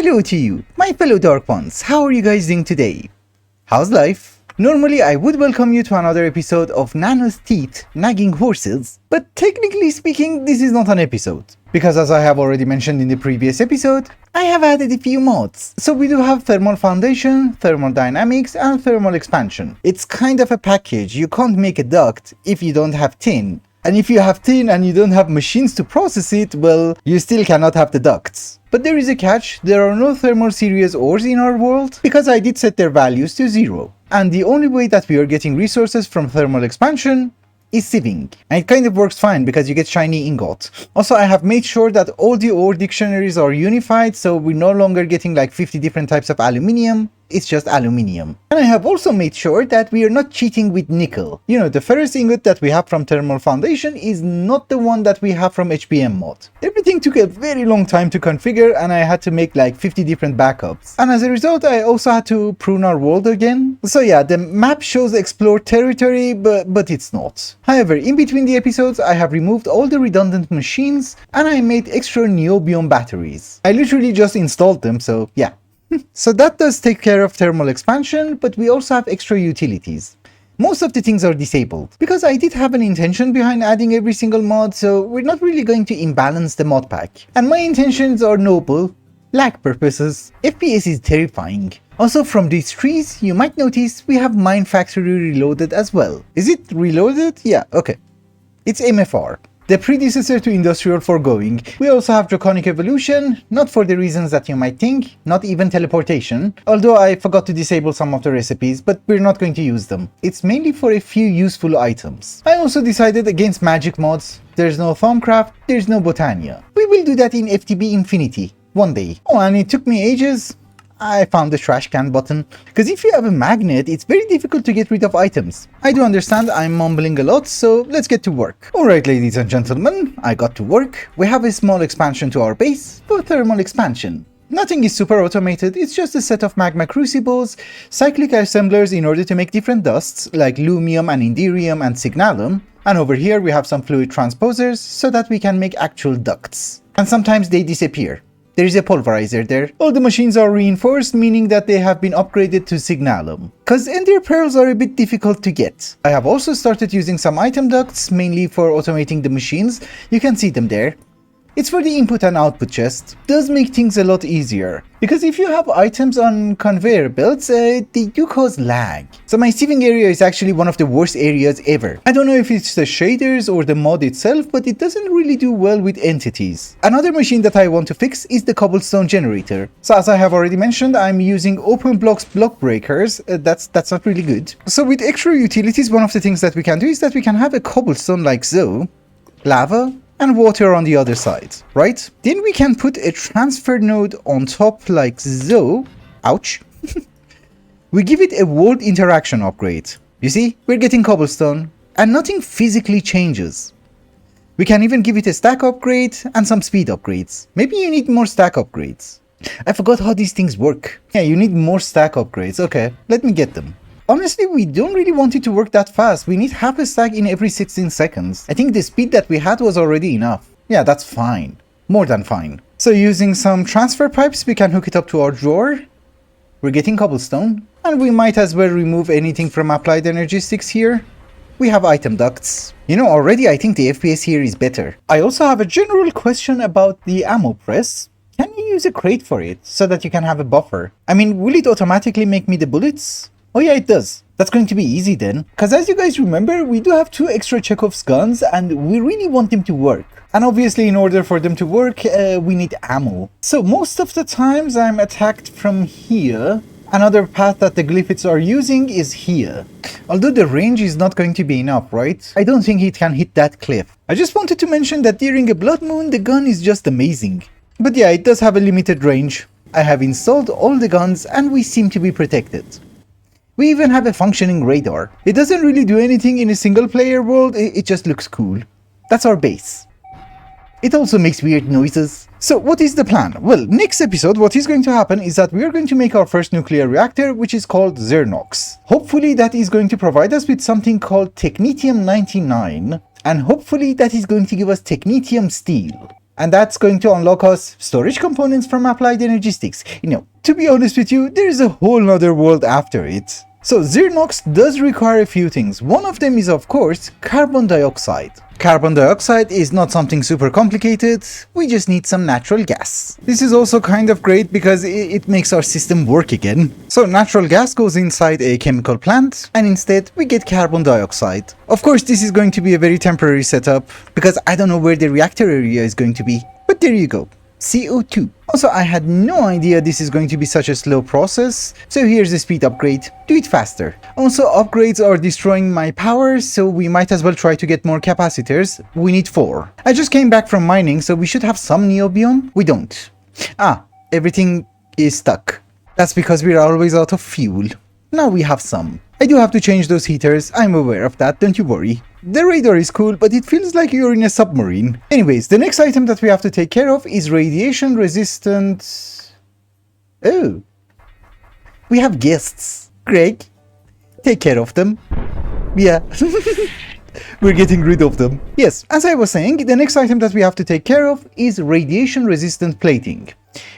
Hello to you, my fellow Dark Ones. How are you guys doing today? How's life? Normally I would welcome you to another episode of Nano's Teeth Nagging Horses, but technically speaking this is not an episode, because as I have already mentioned in the previous episode, I have added a few mods. So we do have thermal foundation, thermal dynamics, and thermal expansion. It's kind of a package. You can't make a duct if you don't have tin. And if you have tin and you don't have machines to process it, well, you still cannot have the ducts. But there is a catch, there are no thermal series ores in our world, because I did set their values to 0. And the only way that we are getting resources from thermal expansion is sieving. And it kind of works fine because you get shiny ingot. Also, I have made sure that all the ore dictionaries are unified, so we're no longer getting like 50 different types of aluminium. It's just aluminium. And I have also made sure that we are not cheating with nickel. You know, the ferrous ingot that we have from thermal foundation is not the one that we have from HBM mod. Everything took a very long time to configure and I had to make like 50 different backups. And as a result, I also had to prune our world again. So yeah, the map shows explore territory, but it's not. However, in between the episodes, I have removed all the redundant machines and I made extra niobium batteries. I literally just installed them, so yeah. So that does take care of thermal expansion, but we also have extra utilities. Most of the things are disabled, because I did have an intention behind adding every single mod, so we're not really going to imbalance the mod pack. And my intentions are noble, lag purposes. FPS is terrifying. Also from these trees, you might notice we have Mine Factory reloaded as well. Is it reloaded? Yeah, okay. It's MFR. The predecessor to Industrial Foregoing. We also have Draconic Evolution, not for the reasons that you might think, not even teleportation, although I forgot to disable some of the recipes, but we're not going to use them. It's mainly for a few useful items. I also decided against magic mods. There's no Thaumcraft, there's no Botania. We will do that in FTB Infinity, one day. Oh, and it took me ages. I found the trash can button, because if you have a magnet, it's very difficult to get rid of items. I do understand I'm mumbling a lot, so let's get to work. Alright ladies and gentlemen, I got to work. We have a small expansion to our base for thermal expansion. Nothing is super automated, it's just a set of magma crucibles, cyclic assemblers in order to make different dusts like lumium and inderium and signalum, and over here we have some fluid transposers so that we can make actual ducts. And sometimes they disappear. There is a pulverizer there. All the machines are reinforced, meaning that they have been upgraded to signalum. Cause ender pearls are a bit difficult to get. I have also started using some item ducts, mainly for automating the machines. You can see them there. It's for the input and output chest. Does make things a lot easier. Because if you have items on conveyor belts, they do cause lag. So my sieving area is actually one of the worst areas ever. I don't know if it's the shaders or the mod itself, but it doesn't really do well with entities. Another machine that I want to fix is the cobblestone generator. So as I have already mentioned, I'm using open blocks block breakers. That's not really good. So with extra utilities, one of the things that we can do is that we can have a cobblestone like so, lava, and water on the other side, right? Then we can put a transfer node on top like so. Ouch. We give it a world interaction upgrade. You see, we're getting cobblestone and nothing physically changes. We can even give it a stack upgrade and some speed upgrades. Maybe you need more stack upgrades. I forgot how these things work. Yeah, you need more stack upgrades. Okay, let me get them. Honestly, we don't really want it to work that fast. We need half a stack in every 16 seconds. I think the speed that we had was already enough. Yeah, that's fine. More than fine. So using some transfer pipes, we can hook it up to our drawer. We're getting cobblestone. And we might as well remove anything from applied energy sticks here. We have item ducts. You know, already I think the FPS here is better. I also have a general question about the ammo press. Can you use a crate for it so that you can have a buffer? I mean, will it automatically make me the bullets? Oh yeah, it does. That's going to be easy then. Because as you guys remember, we do have 2 extra Chekhov's guns and we really want them to work. And obviously in order for them to work, we need ammo. So most of the times I'm attacked from here. Another path that the Glyphids are using is here. Although the range is not going to be enough, right? I don't think it can hit that cliff. I just wanted to mention that during a blood moon, the gun is just amazing. But yeah, it does have a limited range. I have installed all the guns and we seem to be protected. We even have a functioning radar. It doesn't really do anything in a single player world, it just looks cool. That's our base. It also makes weird noises. So what is the plan? Well, next episode what is going to happen is that we are going to make our first nuclear reactor, which is called Zirnox. Hopefully that is going to provide us with something called Technetium 99, and hopefully that is going to give us Technetium steel. And that's going to unlock us storage components from applied energy sticks. You know, to be honest with you, there is a whole nother world after it. So Zirnox does require a few things. One of them is, of course, carbon dioxide. Carbon dioxide is not something super complicated, we just need some natural gas. This is also kind of great because it makes our system work again. So natural gas goes inside a chemical plant and instead we get carbon dioxide. Of course this is going to be a very temporary setup because I don't know where the reactor area is going to be, but there you go. CO2. Also, I had no idea this is going to be such a slow process, so here's a speed upgrade. Do it faster. Also, upgrades are destroying my power, so we might as well try to get more capacitors. We need 4. I just came back from mining, so we should have some neobium. We don't. Everything is stuck. That's because we're always out of fuel. Now we have some. I do have to change those heaters, I'm aware of that, don't you worry. The radar is cool, but it feels like you're in a submarine. Anyways, the next item that we have to take care of is radiation resistant... Oh. We have guests. Greg, take care of them. Yeah. We're getting rid of them. Yes, as I was saying, the next item that we have to take care of is radiation resistant plating.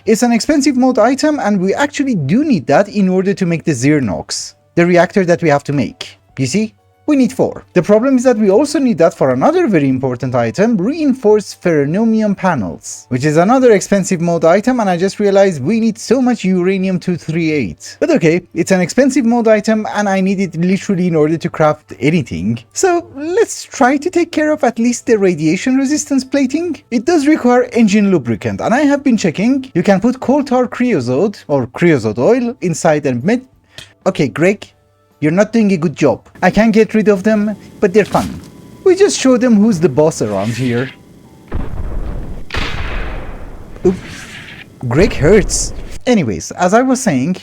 It's an expensive mod item and we actually do need that in order to make the Zirnox, the reactor that we have to make. You see? We need 4. The problem is that we also need that for another very important item, reinforced ferronomium panels, which is another expensive mod item, and I just realized we need so much uranium-238. But okay, it's an expensive mod item and I need it literally in order to craft anything. So let's try to take care of at least the radiation resistance plating. It does require engine lubricant, and I have been checking. You can put coal tar creosote or creosote oil inside and Okay, Greg. You're not doing a good job. I can get rid of them, but they're fun. We just show them who's the boss around here. Oop. Greg hurts. Anyways, as I was saying,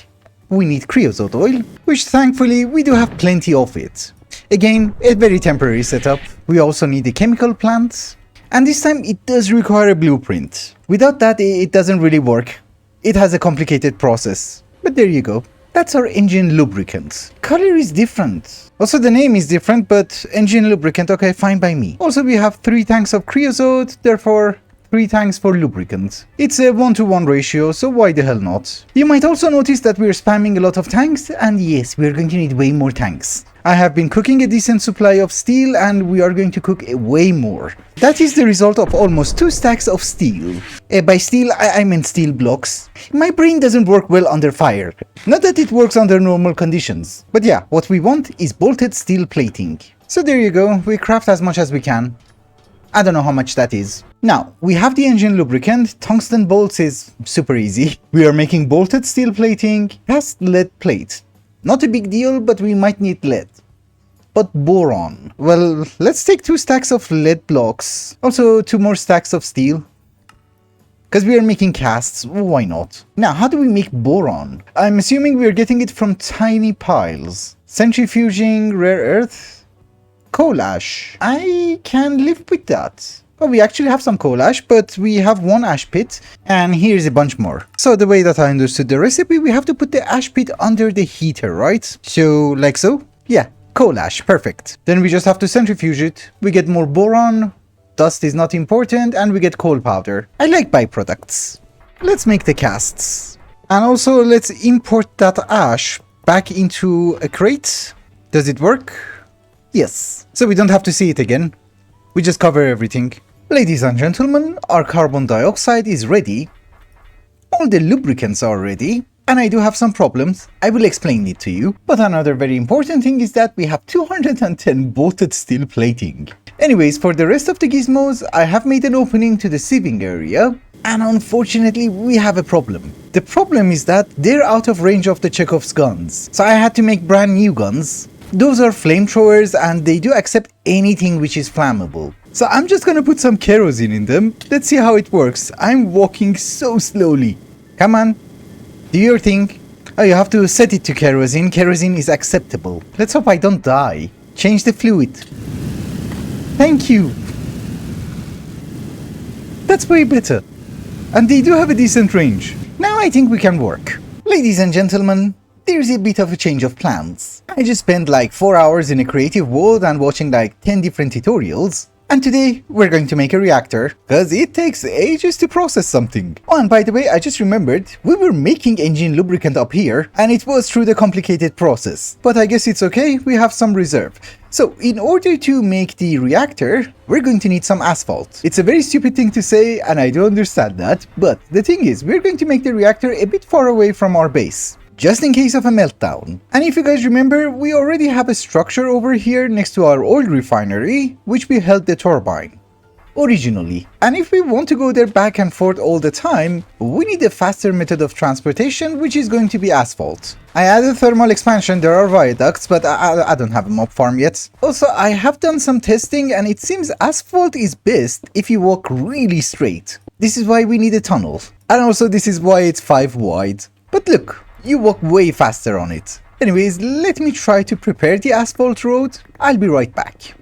we need creosote oil, which thankfully we do have plenty of it. Again, a very temporary setup. We also need a chemical plant, and this time it does require a blueprint. Without that, it doesn't really work. It has a complicated process, but there you go. That's our engine lubricant. Color is different. Also the name is different, but engine lubricant, okay, fine by me. Also we have 3 tanks of creosote, therefore 3 tanks for lubricant. It's a 1-to-1 ratio, so why the hell not? You might also notice that we're spamming a lot of tanks, and yes, we're going to need way more tanks. I have been cooking a decent supply of steel and we are going to cook way more. That is the result of almost 2 stacks of steel. By steel, I meant steel blocks. My brain doesn't work well under fire. Not that it works under normal conditions. But yeah, what we want is bolted steel plating. So there you go, we craft as much as we can. I don't know how much that is. Now, we have the engine lubricant, tungsten bolts is super easy. We are making bolted steel plating, cast lead plate. Not a big deal, but we might need lead. But boron. Well, let's take 2 stacks of lead blocks. Also 2 more stacks of steel. Because we are making casts, why not? Now, how do we make boron? I'm assuming we are getting it from tiny piles. Centrifuging rare earth. Coal ash. I can live with that. Oh, we actually have some coal ash, but we have 1 ash pit, and here's a bunch more. So the way that I understood the recipe, we have to put the ash pit under the heater, right? So, like so? Yeah, coal ash, perfect. Then we just have to centrifuge it, we get more boron, dust is not important, and we get coal powder. I like byproducts. Let's make the casts. And also, let's import that ash back into a crate. Does it work? Yes. So we don't have to see it again. We just cover everything. Ladies and gentlemen, our carbon dioxide is ready. All the lubricants are ready. And I do have some problems. I will explain it to you. But another very important thing is that we have 210 bolted steel plating. Anyways, for the rest of the gizmos, I have made an opening to the sieving area. And unfortunately, we have a problem. The problem is that they're out of range of the Chekhov's guns. So I had to make brand new guns. Those are flamethrowers and they do accept anything which is flammable. So I'm just gonna put some kerosene in them. Let's see how it works. I'm walking so slowly. Come on. Do your thing. Oh, you have to set it to kerosene. Kerosene is acceptable. Let's hope I don't die. Change the fluid. Thank you. That's way better. And they do have a decent range. Now I think we can work. Ladies and gentlemen, there's a bit of a change of plans. I just spent like 4 hours in a creative world and watching like 10 different tutorials. And today, we're going to make a reactor, cause it takes ages to process something. Oh, and by the way, I just remembered, we were making engine lubricant up here, and it was through the complicated process. But I guess it's okay, we have some reserve. So, in order to make the reactor, we're going to need some asphalt. It's a very stupid thing to say, and I do understand that, but the thing is, we're going to make the reactor a bit far away from our base, just in case of a meltdown. And if you guys remember, we already have a structure over here next to our oil refinery, which we held the turbine originally. And if we want to go there back and forth all the time, we need a faster method of transportation, which is going to be asphalt. I added thermal expansion, there are viaducts, but I don't have a mob farm yet. Also, I have done some testing and it seems asphalt is best if you walk really straight. This is why we need a tunnel. And also this is why it's 5 wide. But look, you walk way faster on it. Anyways, let me try to prepare the asphalt road. I'll be right back.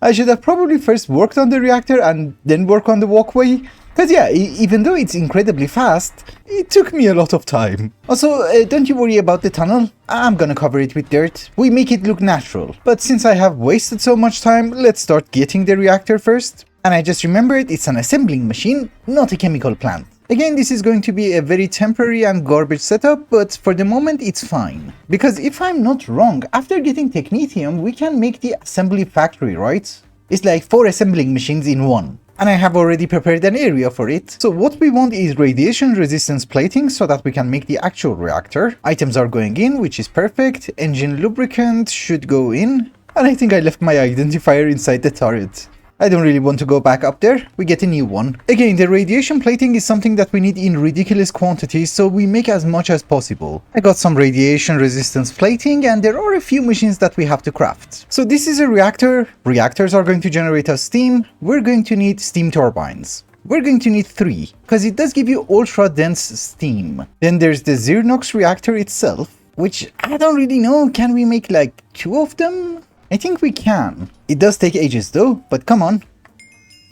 I should have probably first worked on the reactor and then work on the walkway. Cause yeah, even though it's incredibly fast, it took me a lot of time. Also, don't you worry about the tunnel, I'm gonna cover it with dirt. We make it look natural. But since I have wasted so much time, let's start getting the reactor first. And I just remembered it's an assembling machine, not a chemical plant. Again, this is going to be a very temporary and garbage setup, but for the moment it's fine. Because if I'm not wrong, after getting technetium, we can make the assembly factory, right? It's like 4 assembling machines in one. And I have already prepared an area for it. So what we want is radiation resistance plating so that we can make the actual reactor. Items are going in, which is perfect. Engine lubricant should go in. And I think I left my identifier inside the turret. I don't really want to go back up there, we get a new one. Again, the radiation plating is something that we need in ridiculous quantities, so we make as much as possible. I got some radiation resistance plating and there are a few machines that we have to craft. So this is a reactor. Reactors are going to generate us steam. We're going to need steam turbines. We're going to need 3, because it does give you ultra dense steam. Then there's the Zirnox reactor itself, which I don't really know, can we make like 2 of them? I think we can. It does take ages though, but come on.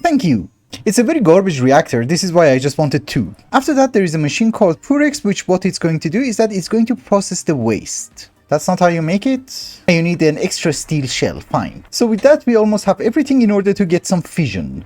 Thank you. It's a very garbage reactor, this is why I just wanted 2. After that there is a machine called Purex, which what it's going to do is that it's going to process the waste. That's not how you make it. You need an extra steel shell, fine. So with that we almost have everything in order to get some fission.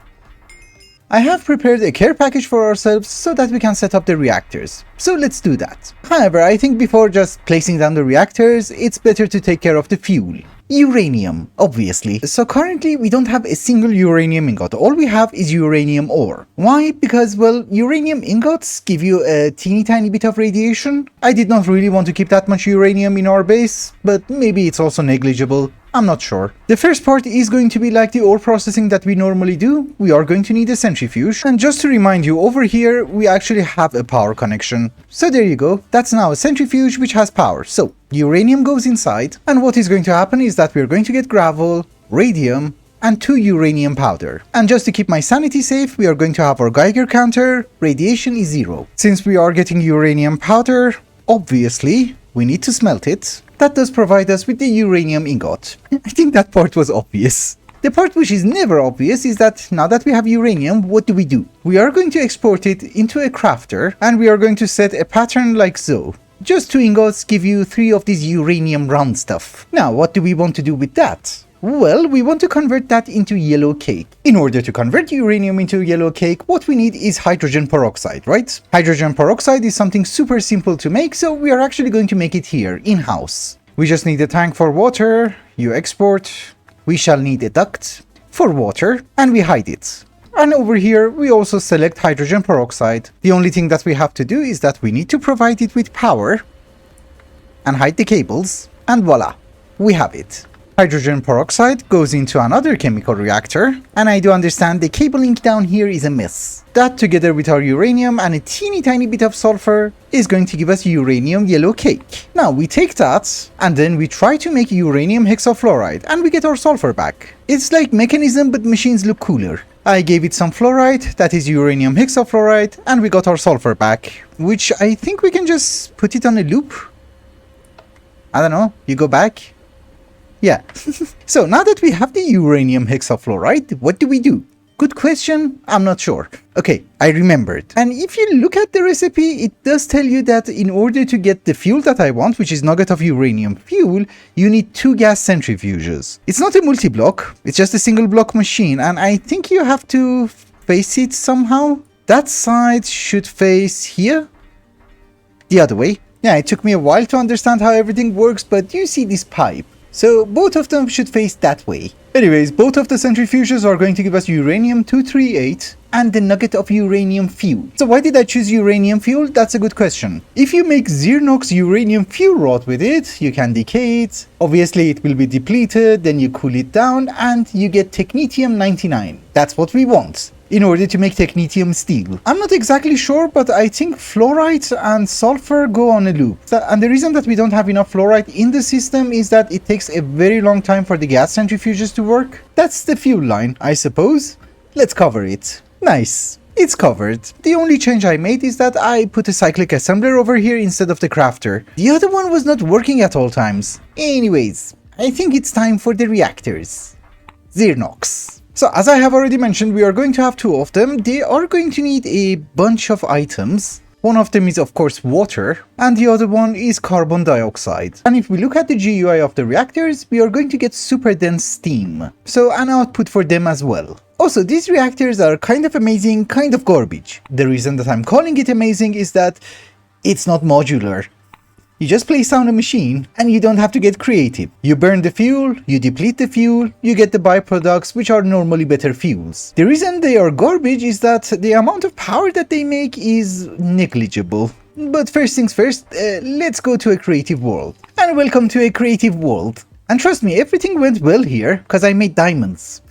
I have prepared a care package for ourselves so that we can set up the reactors. So let's do that. However, I think before just placing down the reactors, it's better to take care of the fuel. Uranium, obviously. So currently we don't have a single uranium ingot. All we have is uranium ore. Why? Because, well, uranium ingots give you a teeny tiny bit of radiation. I did not really want to keep that much uranium in our base, but maybe it's also negligible. I'm not sure. The first part is going to be like the ore processing that we normally do. We are going to need a centrifuge. And just to remind you, over here, we actually have a power connection. So there you go. That's now a centrifuge which has power. So uranium goes inside. And what is going to happen is that we're going to get gravel, radium, and 2 uranium powder. And just to keep my sanity safe, we are going to have our Geiger counter. Radiation is 0. Since we are getting uranium powder, obviously, we need to smelt it. That does provide us with the uranium ingot. I think that part was obvious. The part which is never obvious is that now that we have uranium, what do? We are going to export it into a crafter and we are going to set a pattern like so. Just 2 ingots give you 3 of these uranium round stuff. Now, what do we want to do with that? Well, we want to convert that into yellow cake. In order to convert uranium into yellow cake, what we need is hydrogen peroxide, right? Hydrogen peroxide is something super simple to make, so we are actually going to make it here, in-house. We just need a tank for water, you export, we shall need a duct for water, and we hide it. And over here, we also select hydrogen peroxide. The only thing that we have to do is that we need to provide it with power, and hide the cables, and voila, we have it. Hydrogen peroxide goes into another chemical reactor, and I do understand the cable link down here is a mess. That together with our uranium and a teeny tiny bit of sulfur is going to give us uranium yellow cake. Now we take that and then we try to make uranium hexafluoride and we get our sulfur back. It's like mechanism but machines look cooler. I gave it some fluoride, that is uranium hexafluoride, and we got our sulfur back, which I think we can just put it on a loop. I don't know, you go back. Yeah. So now that we have the uranium hexafluoride, what do? Good question, I'm not sure. Okay, I remembered. And if you look at the recipe, it does tell you that in order to get the fuel that I want, which is nugget of uranium fuel, you need 2 gas centrifuges. It's not a multi-block, it's just a single block machine, and I think you have to face it somehow. That side should face here. The other way. Yeah, it took me a while to understand how everything works, but you see this pipe. So both of them should face that way. Anyways, both of the centrifuges are going to give us uranium-238 and the nugget of uranium fuel. So why did I choose uranium fuel? That's a good question. If you make Zirnox uranium fuel rod with it, you can decay it. Obviously it will be depleted, then you cool it down and you get Technetium 99. That's what we want in order to make technetium steel. I'm not exactly sure, but I think fluorite and sulfur go on a loop. And the reason that we don't have enough fluorite in the system is that it takes a very long time for the gas centrifuges to work. That's the fuel line, I suppose. Let's cover it. Nice. It's covered. The only change I made is that I put a cyclic assembler over here instead of the crafter. The other one was not working at all times. Anyways, I think it's time for the reactors. Zirnox. So as I have already mentioned, we are going to have 2 of them. They are going to need a bunch of items. One of them is of course water, and the other one is carbon dioxide. And if we look at the GUI of the reactors, we are going to get super dense steam. So an output for them as well. Also, these reactors are kind of amazing, kind of garbage. The reason that I'm calling it amazing is that it's not modular. You just place down a machine and you don't have to get creative. You burn the fuel, you deplete the fuel, you get the byproducts, which are normally better fuels. The reason they are garbage is that the amount of power that they make is negligible. But first things first, let's go to a creative world. And welcome to a creative world. And trust me, everything went well here, because I made diamonds.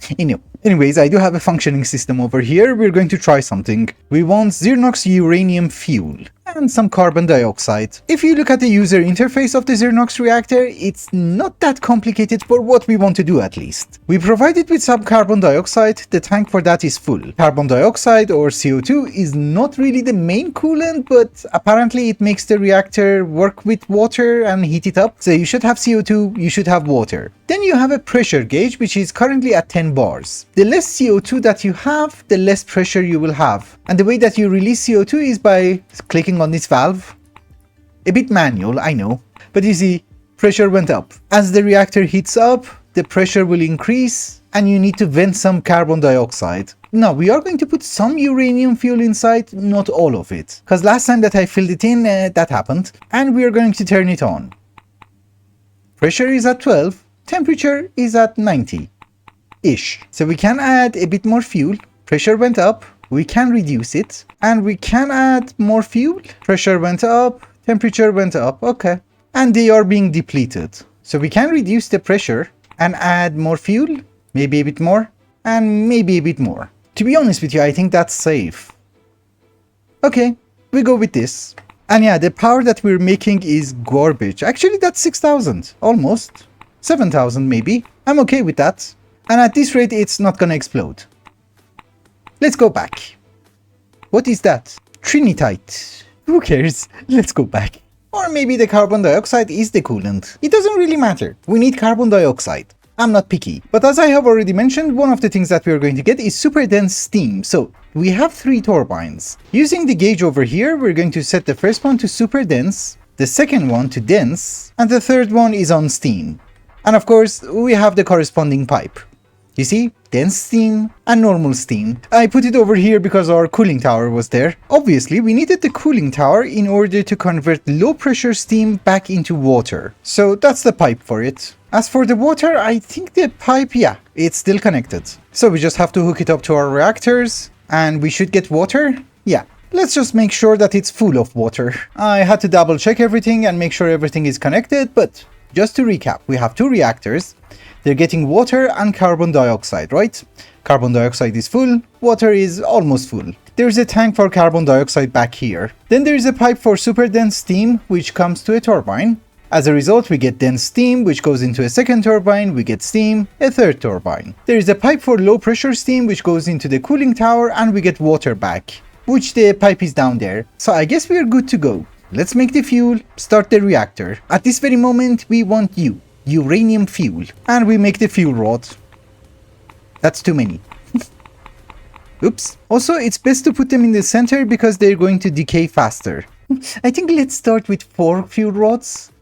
Anyways, I do have a functioning system over here. We're going to try something. We want Zirnox uranium fuel and some carbon dioxide. If you look at the user interface of the Zirnox reactor, it's not that complicated for what we want to do at least. We provide it with some carbon dioxide, the tank for that is full. Carbon dioxide or CO2 is not really the main coolant, but apparently it makes the reactor work with water and heat it up. So you should have CO2, you should have water. Then you have a pressure gauge which is currently at 10 bars. The less CO2 that you have, the less pressure you will have. And the way that you release CO2 is by clicking on this valve. A bit manual, I know. But you see, pressure went up. As the reactor heats up, the pressure will increase and you need to vent some carbon dioxide. Now, we are going to put some uranium fuel inside, not all of it. Because last time that I filled it in, that happened. And we are going to turn it on. Pressure is at 12. Temperature is at 90-ish. So we can add a bit more fuel. Pressure went up. We can reduce it. And we can add more fuel. Pressure went up. Temperature went up. Okay. And they are being depleted. So we can reduce the pressure and add more fuel. Maybe a bit more. And maybe a bit more. To be honest with you, I think that's safe. Okay. We go with this. And yeah, the power that we're making is garbage. Actually, that's 6,000. Almost. 7,000 maybe. I'm okay with that. And at this rate, it's not gonna explode. Let's go back. What is that? Trinitite. Who cares? Let's go back. Or maybe the carbon dioxide is the coolant. It doesn't really matter. We need carbon dioxide. I'm not picky. But as I have already mentioned, one of the things that we are going to get is super dense steam. So we have 3 turbines. Using the gauge over here, we're going to set the first one to super dense, the second one to dense, and the third one is on steam. And of course, we have the corresponding pipe. You see, dense steam and normal steam. I put it over here because our cooling tower was there. Obviously, we needed the cooling tower in order to convert low pressure steam back into water. So that's the pipe for it. As for the water, I think the pipe, yeah, it's still connected. So we just have to hook it up to our reactors and we should get water. Yeah. Let's just make sure that it's full of water. I had to double check everything and make sure everything is connected, but just to recap, we have 2 reactors. They're getting water and carbon dioxide, right? Carbon dioxide is full, water is almost full. There's a tank for carbon dioxide back here. Then there's a pipe for super dense steam, which comes to a turbine. As a result, we get dense steam, which goes into a second turbine, we get steam, a third turbine. There is a pipe for low pressure steam, which goes into the cooling tower, and we get water back, which the pipe is down there. So I guess we are good to go. Let's make the fuel, start the reactor. At this very moment, we want uranium fuel. And we make the fuel rod. That's too many. Oops. Also, it's best to put them in the center because they're going to decay faster. I think let's start with 4 fuel rods.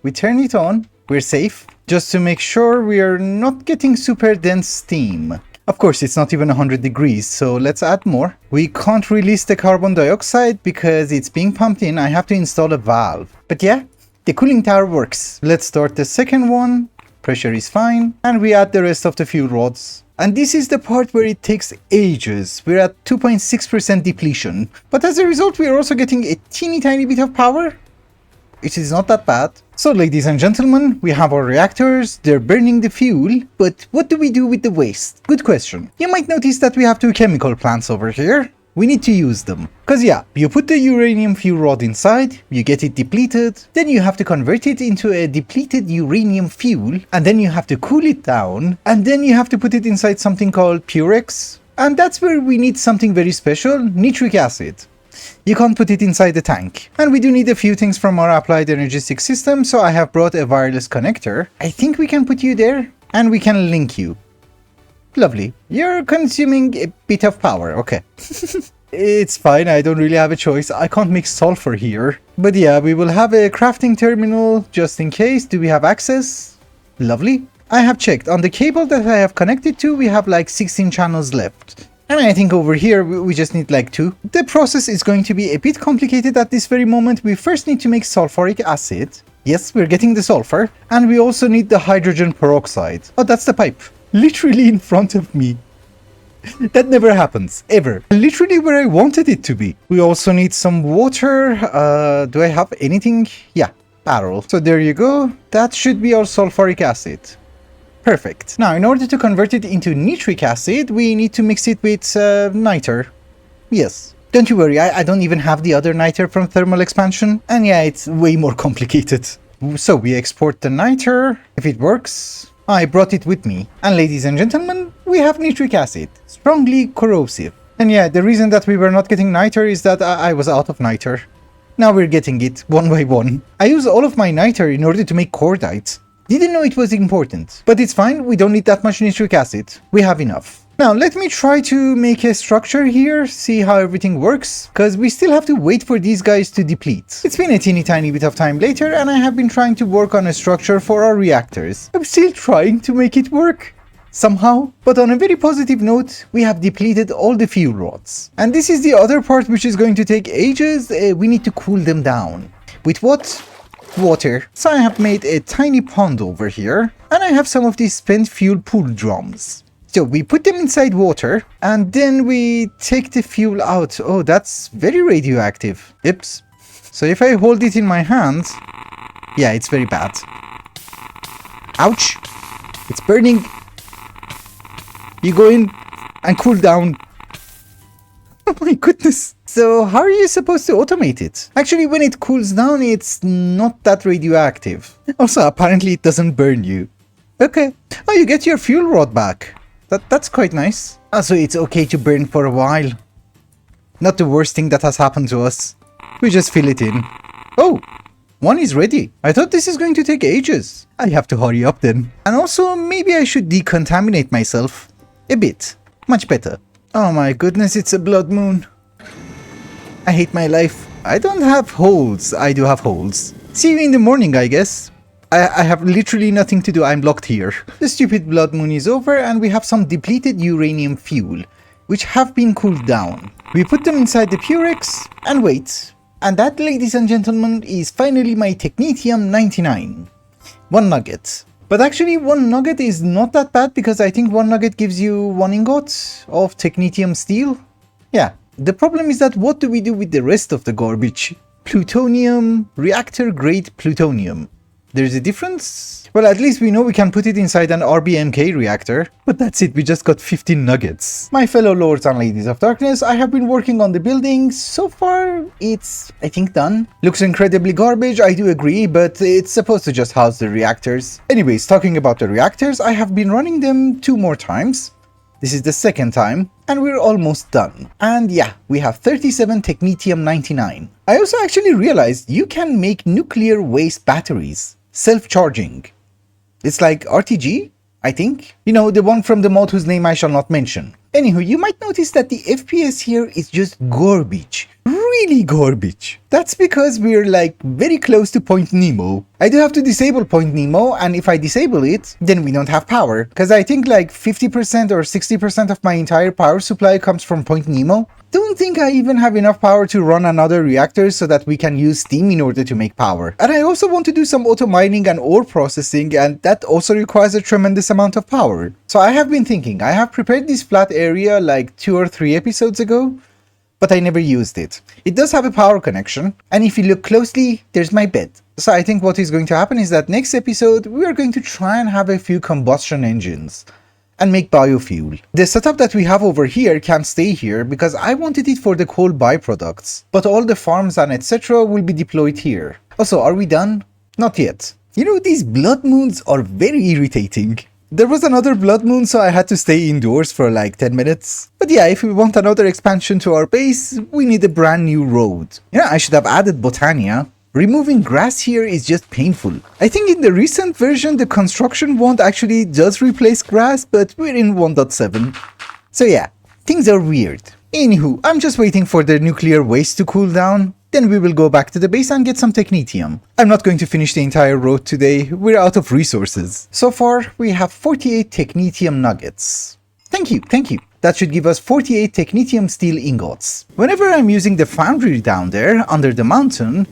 We turn it on. We're safe. Just to make sure we are not getting super dense steam. Of course, it's not even 100 degrees, so let's add more. We can't release the carbon dioxide because it's being pumped in. I have to install a valve. But yeah, the cooling tower works. Let's start the second one. Pressure is fine. And we add the rest of the fuel rods. And this is the part where it takes ages. We're at 2.6% depletion. But as a result, we are also getting a teeny tiny bit of power. It is not that bad. So ladies and gentlemen, we have our reactors, they're burning the fuel, but what do we do with the waste? Good question. You might notice that we have 2 chemical plants over here. We need to use them. Cause yeah, you put the uranium fuel rod inside, you get it depleted, then you have to convert it into a depleted uranium fuel, and then you have to cool it down, and then you have to put it inside something called Purex. And that's where we need something very special, nitric acid. You can't put it inside the tank. And we do need a few things from our applied energistic system, so I have brought a wireless connector. I think we can put you there, and we can link you. Lovely. You're consuming a bit of power, okay. It's fine, I don't really have a choice. I can't make sulfur here. But yeah, we will have a crafting terminal just in case. Do we have access? Lovely. I have checked. On the cable that I have connected to, we have like 16 channels left. And I think over here, we just need like 2. The process is going to be a bit complicated at this very moment. We first need to make sulfuric acid. Yes, we're getting the sulfur. And we also need the hydrogen peroxide. Oh, that's the pipe. Literally in front of me. That never happens, ever. Literally where I wanted it to be. We also need some water. Do I have anything? Yeah, barrel. So there you go. That should be our sulfuric acid. Perfect. Now, in order to convert it into nitric acid, we need to mix it with niter. Yes. Don't you worry, I don't even have the other niter from thermal expansion. And yeah, it's way more complicated. So we export the niter. If it works, I brought it with me. And ladies and gentlemen, we have nitric acid. Strongly corrosive. And yeah, the reason that we were not getting niter is that I was out of niter. Now we're getting it, one by one. I use all of my niter in order to make cordite. Didn't know it was important, but it's fine, we don't need that much nitric acid. We have enough. Now let me try to make a structure here, see how everything works, because we still have to wait for these guys to deplete. It's been a teeny tiny bit of time later and I have been trying to work on a structure for our reactors. I'm still trying to make it work. Somehow. But on a very positive note, we have depleted all the fuel rods. And this is the other part which is going to take ages. We need to cool them down. With what? Water. So I have made a tiny pond over here, and I have some of these spent fuel pool drums. So we put them inside water, and then we take the fuel out. Oh, that's very radioactive. Oops. So if I hold it in my hand, yeah, it's very bad. Ouch. It's burning. You go in and cool down. Oh my goodness. So how are you supposed to automate it? Actually, when it cools down, it's not that radioactive. Also, apparently it doesn't burn you. Okay. Oh, you get your fuel rod back. That's quite nice. Also, it's okay to burn for a while. Not the worst thing that has happened to us. We just fill it in. Oh, one is ready. I thought this is going to take ages. I have to hurry up then. And also, maybe I should decontaminate myself. A bit. Much better. Oh my goodness, it's a blood moon. I hate my life. I don't have holes. I do have holes. See you in the morning, I guess. I have literally nothing to do. I'm locked here. The stupid blood moon is over and we have some depleted uranium fuel, which have been cooled down. We put them inside the Purex and wait. And that, ladies and gentlemen, is finally my Technetium 99. 1 nugget. But actually, 1 nugget is not that bad because I think 1 nugget gives you 1 ingot of technetium steel. Yeah, the problem is that what do we do with the rest of the garbage? Plutonium, reactor grade plutonium. There's a difference? Well, at least we know we can put it inside an RBMK reactor. But that's it, we just got 15 nuggets. My fellow lords and ladies of darkness, I have been working on the building. So far, it's, I think, done. Looks incredibly garbage, I do agree, but it's supposed to just house the reactors. Anyways, talking about the reactors, I have been running them 2 more times. This is the 2nd time, and we're almost done. And yeah, we have 37 Technetium 99. I also actually realized you can make nuclear waste batteries. Self-charging. It's like RTG, I think. You know, the one from the mod whose name I shall not mention. Anywho, you might notice that the FPS here is just garbage. Really garbage. That's because we're like very close to Point Nemo. I do have to disable Point Nemo, and if I disable it, then we don't have power. Because I think like 50% or 60% of my entire power supply comes from Point Nemo. Don't think I even have enough power to run another reactor so that we can use steam in order to make power. And I also want to do some auto mining and ore processing, and that also requires a tremendous amount of power. So I have been thinking, I have prepared this flat area like 2 or 3 episodes ago, but I never used it. It does have a power connection, and if you look closely, there's my bed. So I think what is going to happen is that next episode, we are going to try and have a few combustion engines and make biofuel. The setup that we have over here can stay here because I wanted it for the coal byproducts, but all the farms and etc. will be deployed here. Also, are we done? Not yet. You know, these blood moons are very irritating. There was another blood moon, so I had to stay indoors for like 10 minutes. But yeah, if we want another expansion to our base, we need a brand new road. Yeah, I should have added Botania. Removing grass here is just painful. I think in the recent version, the construction wand actually does replace grass, but we're in 1.7. So yeah, things are weird. Anywho, I'm just waiting for the nuclear waste to cool down. Then we will go back to the base and get some technetium. I'm not going to finish the entire road today, we're out of resources. So far, we have 48 technetium nuggets. Thank you. That should give us 48 technetium steel ingots. Whenever I'm using the foundry down there, under the mountain,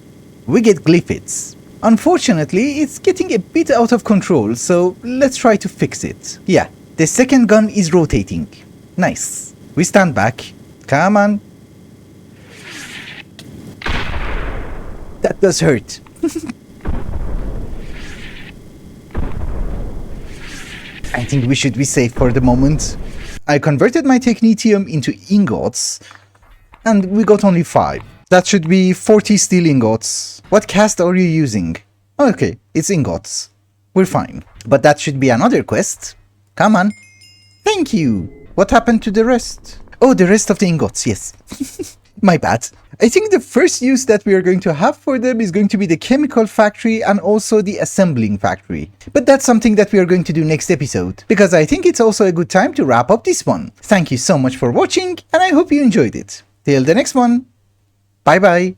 we get glyphids. Unfortunately, it's getting a bit out of control, so let's try to fix it. Yeah, the second gun is rotating. Nice. We stand back. Come on. That does hurt. I think we should be safe for the moment. I converted my technetium into ingots, and we got only 5. That should be 40 steel ingots. What cast are you using? Okay, it's ingots. We're fine. But that should be another quest. Come on. Thank you. What happened to the rest? Oh, the rest of the ingots, yes. My bad. I think the first use that we are going to have for them is going to be the chemical factory and also the assembling factory. But that's something that we are going to do next episode, because I think it's also a good time to wrap up this one. Thank you so much for watching, and I hope you enjoyed it. Till the next one. Bye bye.